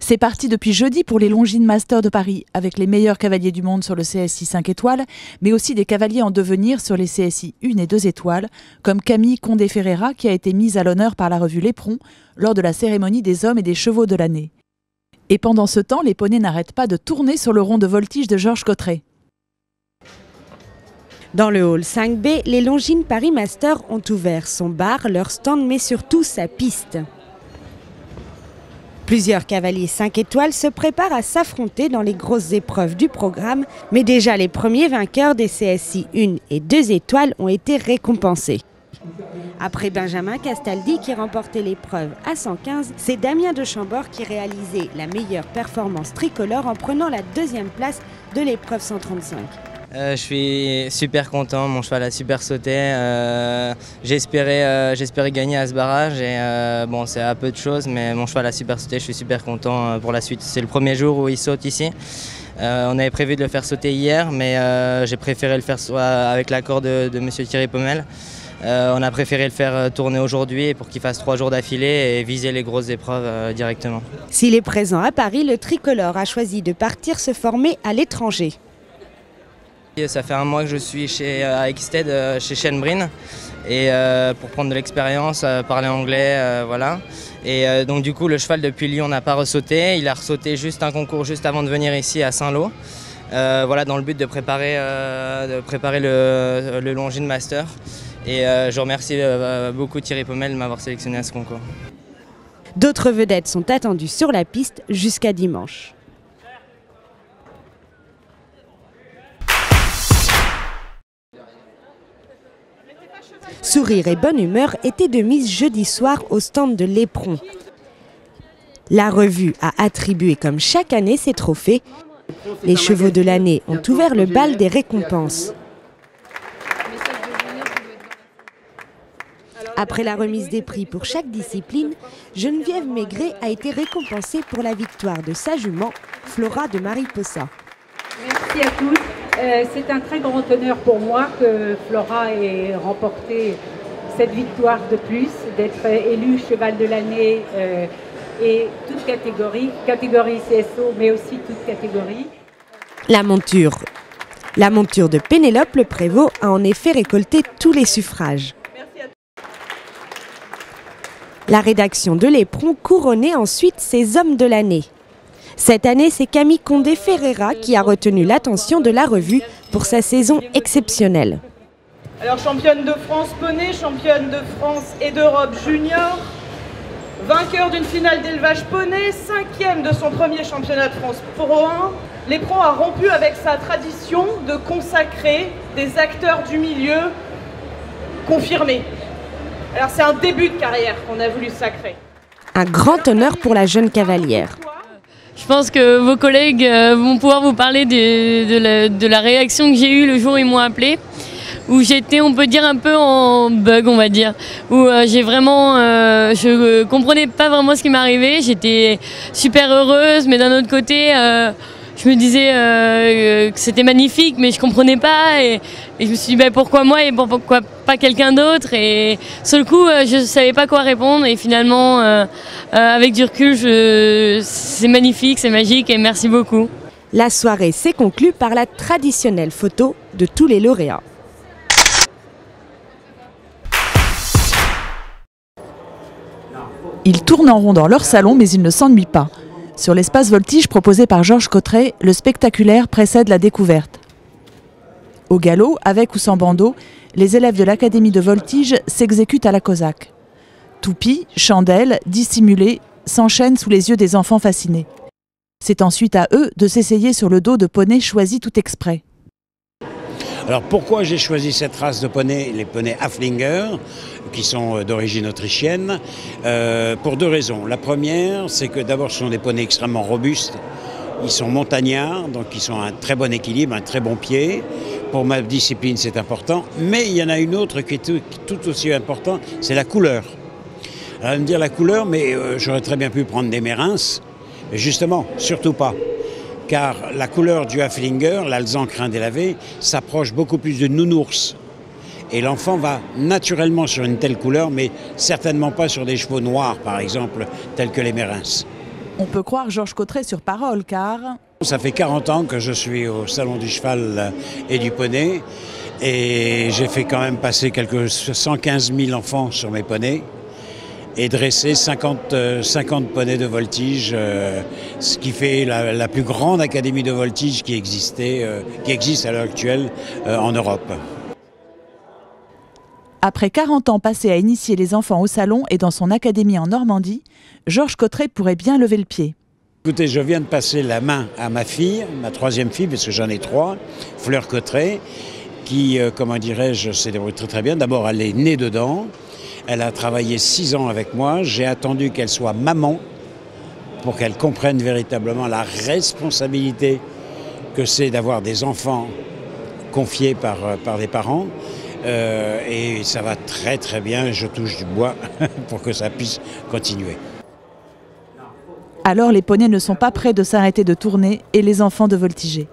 C'est parti depuis jeudi pour les Longines Masters de Paris, avec les meilleurs cavaliers du monde sur le CSI 5 étoiles, mais aussi des cavaliers en devenir sur les CSI 1 et 2 étoiles, comme Camille Condé-Ferreira qui a été mise à l'honneur par la revue L'Éperon lors de la cérémonie des hommes et des chevaux de l'année. Et pendant ce temps, les poneys n'arrêtent pas de tourner sur le rond de voltige de Georges Cotterêts. Dans le hall 5B, les Longines Paris Masters ont ouvert son bar, leur stand, mais surtout sa piste. Plusieurs cavaliers 5 étoiles se préparent à s'affronter dans les grosses épreuves du programme, mais déjà les premiers vainqueurs des CSI 1 et 2 étoiles ont été récompensés. Après Benjamin Castaldi qui remportait l'épreuve à 115, c'est Damien de Chambord qui réalisait la meilleure performance tricolore en prenant la deuxième place de l'épreuve 135. Je suis super content, mon cheval a super sauté. J'espérais gagner à ce barrage et bon, c'est à peu de choses, mais mon cheval a super sauté, je suis super content pour la suite. C'est le premier jour où il saute ici. On avait prévu de le faire sauter hier, mais j'ai préféré le faire avec l'accord de M. Thierry Pommel. On a préféré le faire tourner aujourd'hui pour qu'il fasse 3 jours d'affilée et viser les grosses épreuves directement. S'il est présent à Paris, le tricolore a choisi de partir se former à l'étranger. Ça fait un mois que je suis à Ekstedt, chez Shenbrin, et pour prendre de l'expérience, parler anglais, voilà. Et donc du coup le cheval depuis Lyon n'a pas ressauté, il a ressauté juste un concours juste avant de venir ici à Saint-Lô, voilà, dans le but de préparer le Longines Master. Et je remercie beaucoup Thierry Pommel de m'avoir sélectionné à ce concours. D'autres vedettes sont attendues sur la piste jusqu'à dimanche. Sourire et bonne humeur étaient de mise jeudi soir au stand de L'Éperon. La revue a attribué comme chaque année ses trophées. Les chevaux de l'année ont ouvert le bal des récompenses. Après la remise des prix pour chaque discipline, Geneviève Maigret a été récompensée pour la victoire de sa jument, Flora de Mariposa. Merci à tous. C'est un très grand honneur pour moi que Flora ait remporté cette victoire de plus, d'être élue cheval de l'année et toute catégorie CSO, mais aussi toute catégorie. La monture de Pénélope Le Prévost a en effet récolté tous les suffrages. La rédaction de L'Éperon couronnait ensuite ses hommes de l'année. Cette année, c'est Camille Condé-Ferreira qui a retenu l'attention de la revue pour sa saison exceptionnelle. Alors championne de France poney, championne de France et d'Europe junior, vainqueur d'une finale d'élevage poney, 5e de son premier championnat de France Pro 1, L'Éperon a rompu avec sa tradition de consacrer des acteurs du milieu confirmés. Alors c'est un début de carrière qu'on a voulu sacrer. Un grand honneur pour la jeune cavalière. Je pense que vos collègues vont pouvoir vous parler de la réaction que j'ai eue le jour où ils m'ont appelé, où j'étais, on peut dire, un peu en bug, on va dire, où je comprenais pas vraiment ce qui m'arrivait, j'étais super heureuse, mais d'un autre côté, je me disais que c'était magnifique, mais je comprenais pas, et je me suis dit pourquoi moi et pourquoi pas quelqu'un d'autre, et sur le coup je savais pas quoi répondre, et finalement avec du recul c'est magnifique, c'est magique, et merci beaucoup. La soirée s'est conclue par la traditionnelle photo de tous les lauréats. Ils tournent en rond dans leur salon, mais ils ne s'ennuient pas. Sur l'espace voltige proposé par Georges Cotterêts, le spectaculaire précède la découverte. Au galop, avec ou sans bandeau, les élèves de l'Académie de voltige s'exécutent à la cosaque. Toupies, chandelles, dissimulés, s'enchaînent sous les yeux des enfants fascinés. C'est ensuite à eux de s'essayer sur le dos de poneys choisis tout exprès. Alors pourquoi j'ai choisi cette race de poneys, les poneys Haflinger, qui sont d'origine autrichienne, pour 2 raisons. La première, c'est que d'abord ce sont des poneys extrêmement robustes, ils sont montagnards, donc ils ont un très bon équilibre, un très bon pied. Pour ma discipline c'est important, mais il y en a une autre qui est tout aussi importante, c'est la couleur. Alors elle va me dire la couleur, mais j'aurais très bien pu prendre des Mérins, mais justement, surtout pas. Car la couleur du Haflinger, l'Alezan crin délavé, s'approche beaucoup plus de nounours. Et l'enfant va naturellement sur une telle couleur, mais certainement pas sur des chevaux noirs, par exemple, tels que les Mérins. On peut croire Georges Cottret sur parole car... Ça fait 40 ans que je suis au Salon du cheval et du poney et j'ai fait quand même passer quelques 115 000 enfants sur mes poneys et dresser 50 poneys de voltige, ce qui fait la plus grande académie de voltige qui existe à l'heure actuelle en Europe. Après 40 ans passés à initier les enfants au salon et dans son académie en Normandie, Georges Cottret pourrait bien lever le pied. Écoutez, je viens de passer la main à ma fille, ma troisième fille, parce que j'en ai 3, Fleur Cottret, qui, comment dirais-je, s'est débrouillée très très bien. D'abord, elle est née dedans, elle a travaillé 6 ans avec moi, j'ai attendu qu'elle soit maman pour qu'elle comprenne véritablement la responsabilité que c'est d'avoir des enfants confiés par des parents. Et ça va très très bien, je touche du bois pour que ça puisse continuer. Alors les poneys ne sont pas prêts de s'arrêter de tourner et les enfants de voltiger.